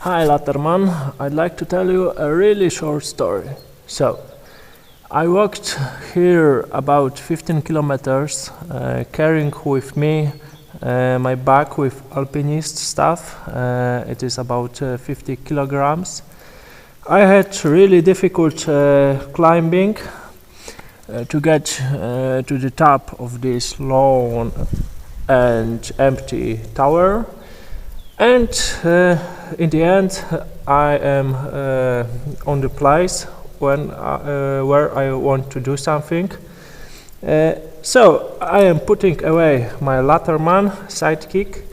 Hi Leatherman, I'd like to tell you a really short story. So, I walked here about 15 kilometers, carrying with me my bag with alpinist stuff. It is about 50 kilograms. I had really difficult climbing to get to the top of this long and empty tower. And in the end, I am on the place where I want to do something. So I am putting away my Leatherman Sidekick,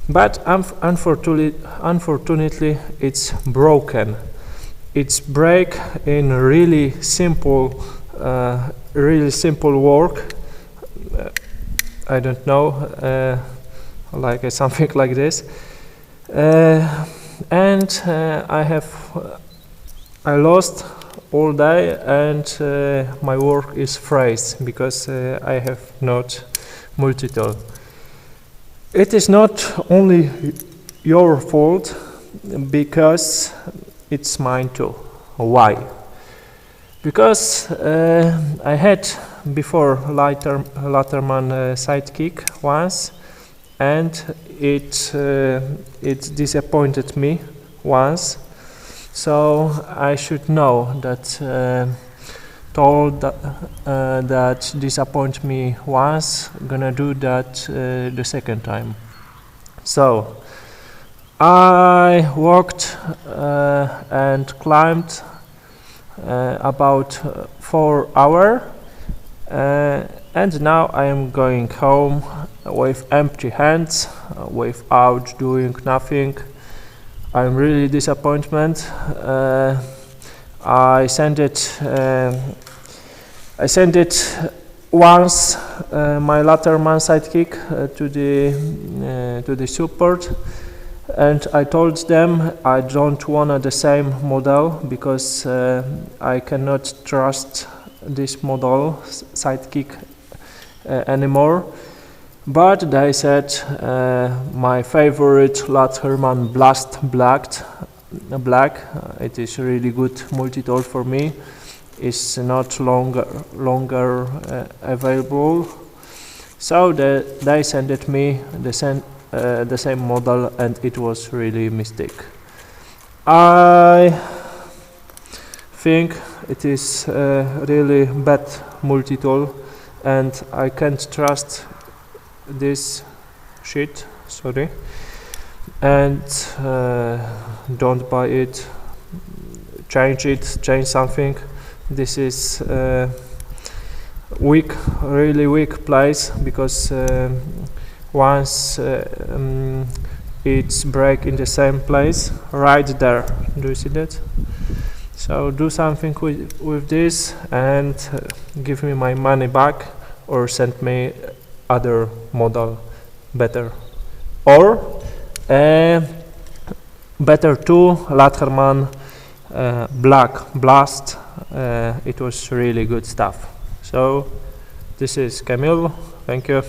but unfortunately it's broken. It's break in really simple work. I don't know, like something like this. And I lost all day, and my work is freeze because I have not multi-tool. It is not only your fault, because it's mine too. Why? Because I had before Leatherman Sidekick once, and it disappointed me once, so I should know that that disappoint me once, gonna do that the second time. So I walked and climbed about 4 hours, and now I am going home with empty hands, without doing nothing. I'm really disappointed. I sent it once, my Leatherman Sidekick to the support, and I told them I don't want the same model because I cannot trust this model Sidekick anymore. But they said my favorite Leatherman Blast Black, it is really good multi-tool for me, is not longer available. So they sent me the same model, and it was really a mistake. I think it is really bad multi-tool, and I can't trust this shit, sorry, and don't buy it, change something. This is really weak place, because once it's break in the same place right there. Do you see that? So do something with this, and give me my money back, or send me other model better, or better too, Leatherman Black Blast. It was really good stuff. So this is Camille, thank you.